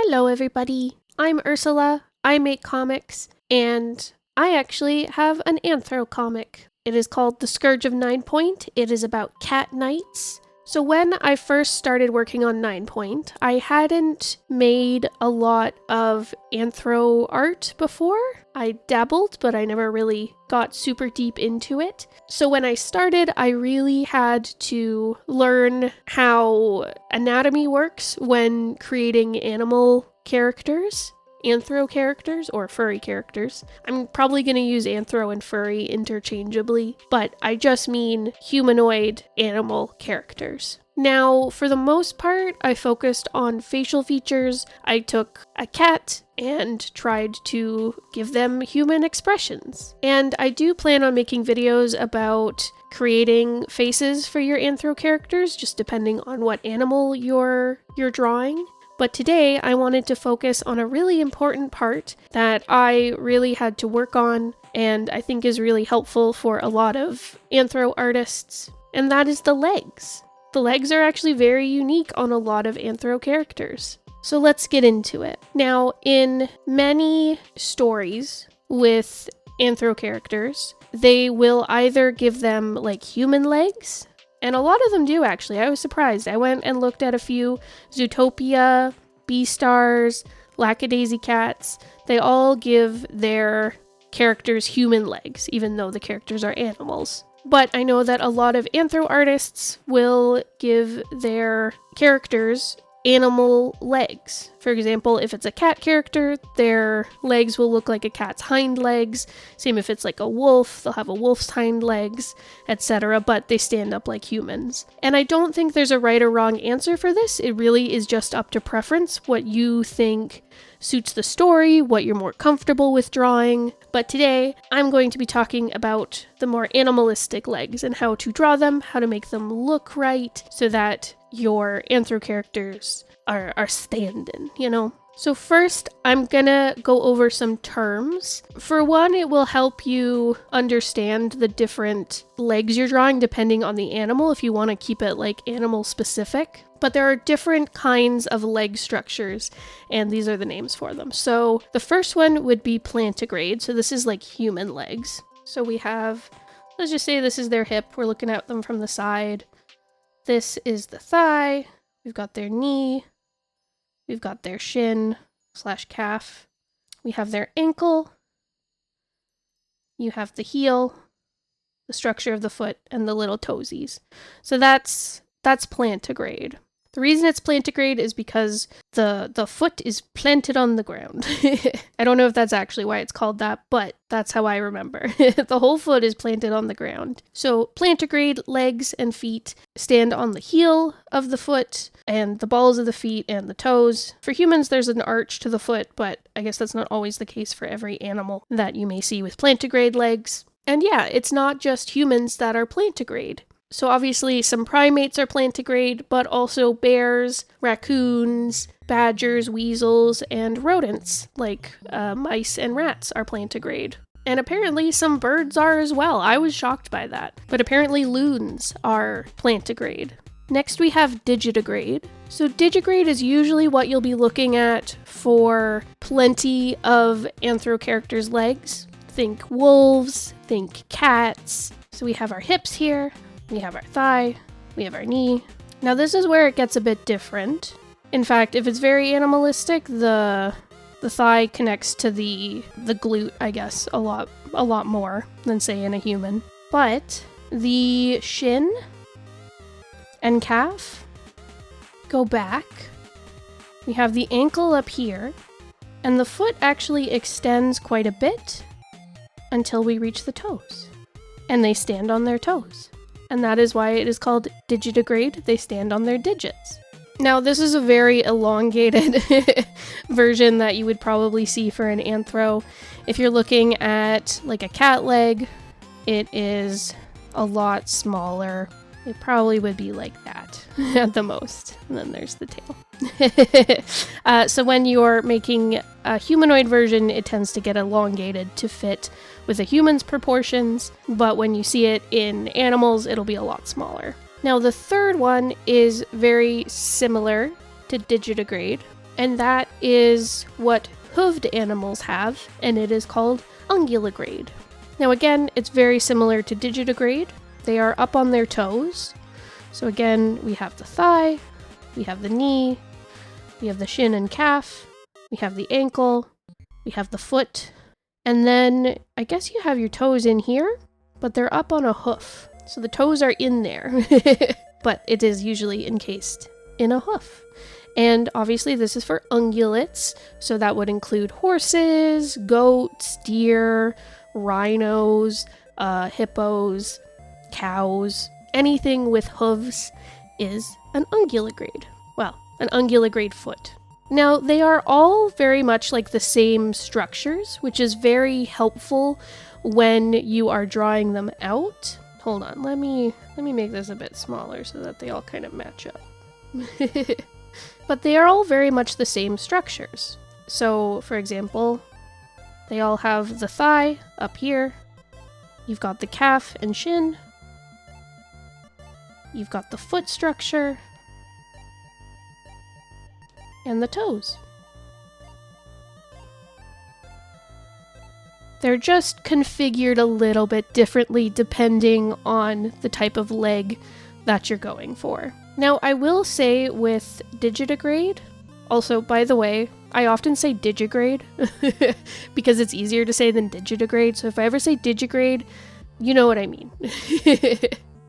Hello everybody, I'm Ursula, I make comics, and I actually have an Anthro comic. It is called The Scourge of 9 Point. It is about cat knights. So when I first started working on 9 Point, I hadn't made a lot of Anthro art before. I dabbled, but I never really got super deep into it. So when I started, I really had to learn how anatomy works when creating animal characters. Anthro characters or furry characters. I'm probably going to use anthro and furry interchangeably, but I just mean humanoid animal characters. Now, for the most part, I focused on facial features. I took a cat and tried to give them human expressions. And I do plan on making videos about creating faces for your anthro characters, just depending on what animal you're drawing. But today I wanted to focus on a really important part that I really had to work on and I think is really helpful for a lot of anthro artists, and that is the legs. The legs are actually very unique on a lot of anthro characters. So let's get into it. Now, in many stories with anthro characters, they will either give them like human legs, and a lot of them do, actually. I was surprised. I went and looked at a few. Zootopia, Beastars, Lackadaisy Cats. They all give their characters human legs, even though the characters are animals. But I know that a lot of anthro artists will give their characters animal legs. For example, if it's a cat character, their legs will look like a cat's hind legs. Same if it's like a wolf, they'll have a wolf's hind legs, etc., but they stand up like humans. And I don't think there's a right or wrong answer for this. It really is just up to preference, what you think suits the story, what you're more comfortable with drawing. But today, I'm going to be talking about the more animalistic legs and how to draw them, how to make them look right, so that your anthro characters are standing, you know? So first, I'm gonna go over some terms. For one, it will help you understand the different legs you're drawing depending on the animal, if you want to keep it like animal specific. But there are different kinds of leg structures, and these are the names for them. So the first one would be plantigrade. So this is like human legs. So we have, let's just say this is their hip. We're looking at them from the side. This is the thigh. We've got their knee. We've got their shin / calf. We have their ankle. You have the heel, the structure of the foot, and the little toesies. So that's plantigrade. The reason it's plantigrade is because the foot is planted on the ground. I don't know if that's actually why it's called that, but that's how I remember. The whole foot is planted on the ground. So plantigrade legs and feet stand on the heel of the foot and the balls of the feet and the toes. For humans, there's an arch to the foot, but I guess that's not always the case for every animal that you may see with plantigrade legs. And yeah, it's not just humans that are plantigrade. So obviously some primates are plantigrade, but also bears, raccoons, badgers, weasels, and rodents, like mice and rats, are plantigrade. And apparently some birds are as well. I was shocked by that. But apparently loons are plantigrade. Next we have digitigrade. So digigrade is usually what you'll be looking at for plenty of anthro characters' legs. Think wolves, think cats. So we have our hips here. We have our thigh, we have our knee. Now this is where it gets a bit different. In fact, if it's very animalistic, the thigh connects to the glute, I guess, a lot more than say in a human. But the shin and calf go back. We have the ankle up here, and the foot actually extends quite a bit until we reach the toes. And they stand on their toes. And that is why it is called digitigrade. They stand on their digits. Now, this is a very elongated version that you would probably see for an anthro. If you're looking at like a cat leg, it is a lot smaller. It probably would be like that at the most. And then there's the tail. So when you're making a humanoid version, it tends to get elongated to fit with a human's proportions, but when you see it in animals, it'll be a lot smaller. Now the third one is very similar to digitigrade, and that is what hoofed animals have, and it is called unguligrade. Now again, it's very similar to digitigrade. They are up on their toes. So again, we have the thigh, we have the knee, we have the shin and calf, we have the ankle, we have the foot, and then I guess you have your toes in here, but they're up on a hoof. So the toes are in there, but it is usually encased in a hoof. And obviously this is for ungulates, so that would include horses, goats, deer, rhinos, hippos, cows. Anything with hooves is an unguligrade. Well, an unguligrade foot. Now, they are all very much like the same structures, which is very helpful when you are drawing them out. Hold on, let me make this a bit smaller so that they all kind of match up. But they are all very much the same structures. So, for example, they all have the thigh up here. You've got the calf and shin. You've got the foot structure. And the toes. They're just configured a little bit differently depending on the type of leg that you're going for. Now, I will say with digitigrade, also, by the way, I often say digigrade because it's easier to say than digitigrade. So if I ever say digigrade, you know what I mean.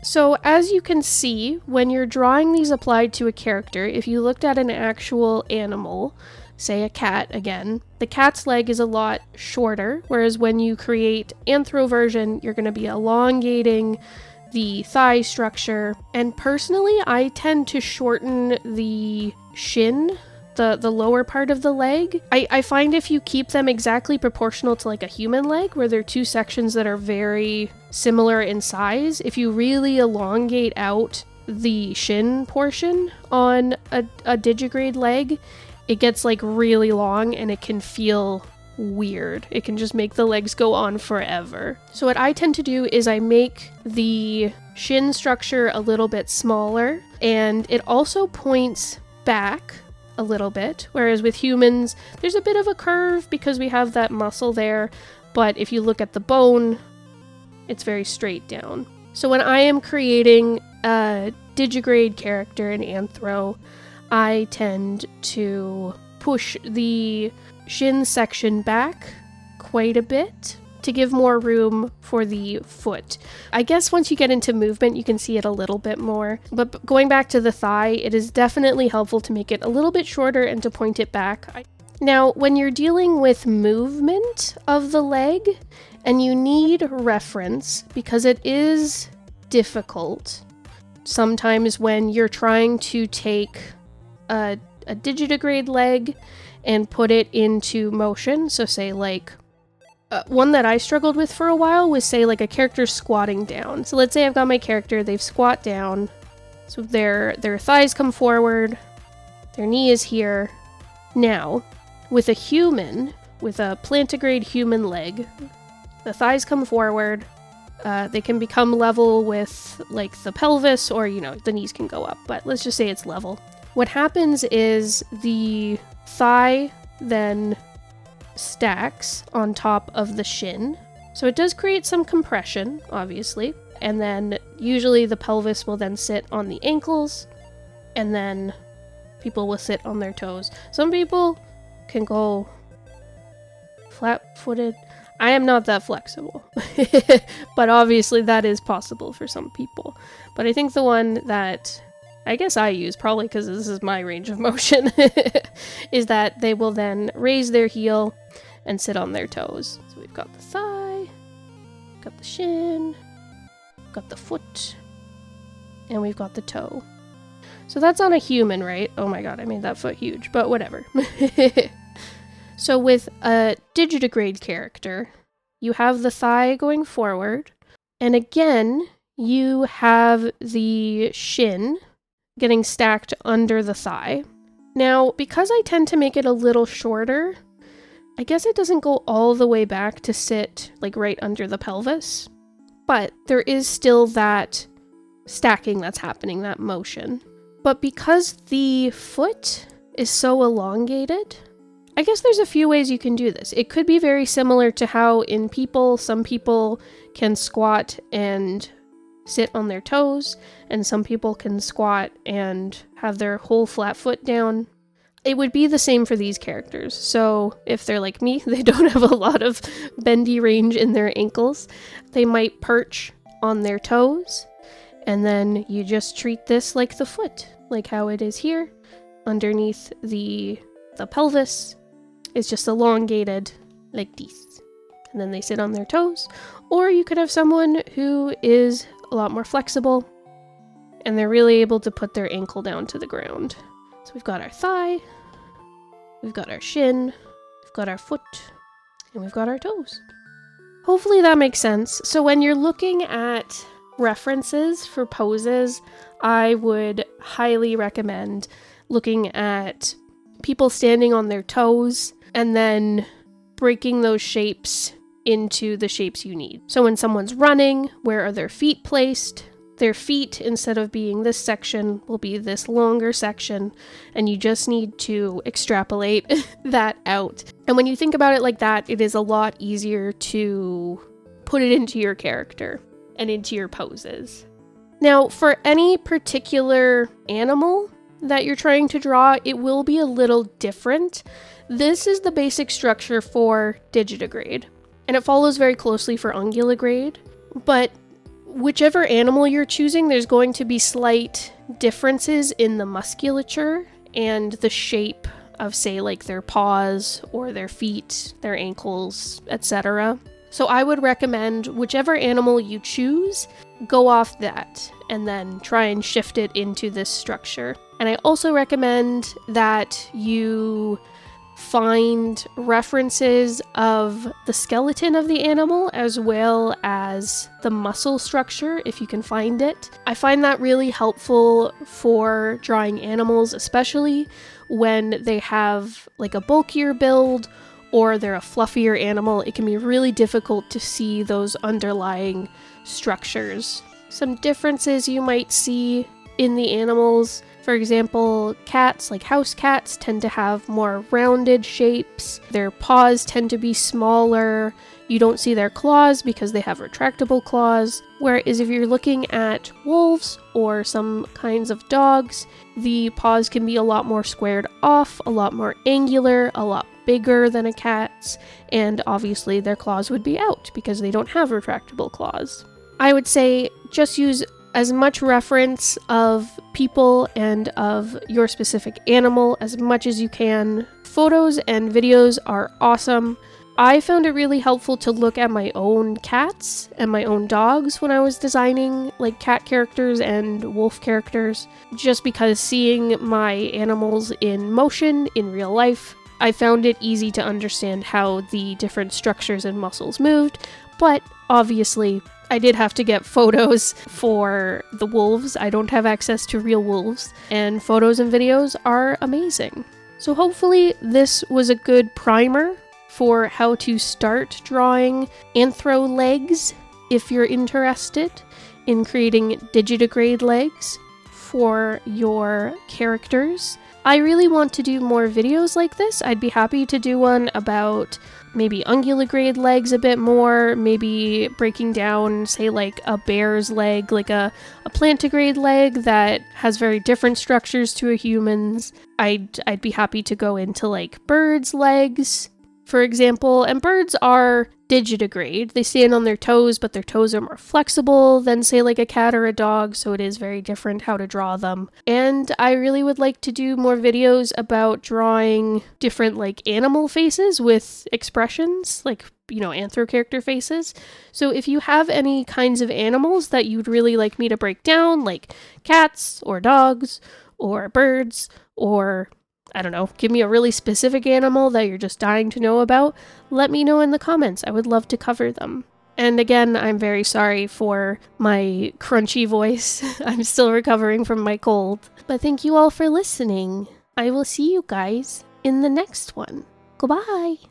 So as you can see, when you're drawing these applied to a character, if you looked at an actual animal, say a cat again, the cat's leg is a lot shorter, whereas when you create Anthro version, you're going to be elongating the thigh structure. And personally, I tend to shorten the shin, the lower part of the leg. I find if you keep them exactly proportional to like a human leg, where they're two sections that are very similar in size, if you really elongate out the shin portion on a digigrade leg, it gets like really long and it can feel weird. It can just make the legs go on forever. So what I tend to do is I make the shin structure a little bit smaller, and it also points back a little bit, whereas with humans there's a bit of a curve because we have that muscle there, but if you look at the bone, it's very straight down. So when I am creating a digigrade character in Anthro, I tend to push the shin section back quite a bit to give more room for the foot. I guess once you get into movement, you can see it a little bit more. But going back to the thigh, it is definitely helpful to make it a little bit shorter and to point it back. Now, when you're dealing with movement of the leg, and you need reference, because it is difficult sometimes when you're trying to take a digitigrade leg and put it into motion. So say like one that I struggled with for a while was say like a character squatting down. So let's say I've got my character, they've squat down, so their thighs come forward, their knee is here. Now, with a human, with a plantigrade human leg, the thighs come forward, they can become level with like the pelvis, or the knees can go up, but let's just say it's level. What happens is the thigh then stacks on top of the shin. So it does create some compression, obviously. And then usually the pelvis will then sit on the ankles, and then people will sit on their toes. Some people can go flat-footed. I am not that flexible, but obviously that is possible for some people. But I think the one that I guess I use, probably because this is my range of motion, is that they will then raise their heel and sit on their toes. So we've got the thigh, got the shin, got the foot, and we've got the toe. So that's on a human, right? Oh my god, I made that foot huge, but whatever. So with a digitigrade character, you have the thigh going forward, and again, you have the shin getting stacked under the thigh. Now, because I tend to make it a little shorter, I guess it doesn't go all the way back to sit like right under the pelvis, but there is still that stacking that's happening, that motion. But because the foot is so elongated. I guess there's a few ways you can do this. It could be very similar to how in people, some people can squat and sit on their toes, and some people can squat and have their whole flat foot down. It would be the same for these characters. So if they're like me, they don't have a lot of bendy range in their ankles. They might perch on their toes, and then you just treat this like the foot, like how it is here, underneath the pelvis. It's just elongated like this. And then they sit on their toes. Or you could have someone who is a lot more flexible, and they're really able to put their ankle down to the ground. So we've got our thigh, we've got our shin, we've got our foot, and we've got our toes. Hopefully that makes sense. So when you're looking at references for poses, I would highly recommend looking at people standing on their toes and then breaking those shapes into the shapes you need. So when someone's running, where are their feet placed? Their feet, instead of being this section, will be this longer section, and you just need to extrapolate that out. And when you think about it like that, it is a lot easier to put it into your character and into your poses. Now, for any particular animal that you're trying to draw, it will be a little different. This is the basic structure for Digrade, and it follows very closely for Unguligrade, but whichever animal you're choosing, there's going to be slight differences in the musculature and the shape of, say, like their paws or their feet, their ankles, etc. So I would recommend whichever animal you choose, go off that and then try and shift it into this structure. And I also recommend that you find references of the skeleton of the animal as well as the muscle structure if you can find it. I find that really helpful for drawing animals, especially when they have like a bulkier build or they're a fluffier animal. It can be really difficult to see those underlying structures. Some differences you might see in the animals: for example, cats, like house cats, tend to have more rounded shapes. Their paws tend to be smaller. You don't see their claws because they have retractable claws. Whereas if you're looking at wolves or some kinds of dogs, the paws can be a lot more squared off, a lot more angular, a lot bigger than a cat's, and obviously their claws would be out because they don't have retractable claws. I would say just use as much reference of people and of your specific animal as much as you can. Photos and videos are awesome. I found it really helpful to look at my own cats and my own dogs when I was designing like cat characters and wolf characters, just because seeing my animals in motion in real life, I found it easy to understand how the different structures and muscles moved. But obviously I did have to get photos for the wolves. I don't have access to real wolves, and photos and videos are amazing. So hopefully this was a good primer for how to start drawing Anthro legs if you're interested in creating Digrade legs for your characters. I really want to do more videos like this. I'd be happy to do one about maybe Unguligrade legs a bit more, maybe breaking down, say, like a bear's leg, like a plantigrade leg that has very different structures to a human's. I'd be happy to go into like birds' legs, for example, and birds are Digrade. They stand on their toes, but their toes are more flexible than, say, like a cat or a dog, so it is very different how to draw them. And I really would like to do more videos about drawing different, like, animal faces with expressions, like, you know, Anthro character faces. So if you have any kinds of animals that you'd really like me to break down, like cats or dogs or birds, or I don't know, give me a really specific animal that you're just dying to know about, let me know in the comments. I would love to cover them. And again, I'm very sorry for my crunchy voice. I'm still recovering from my cold. But thank you all for listening. I will see you guys in the next one. Goodbye!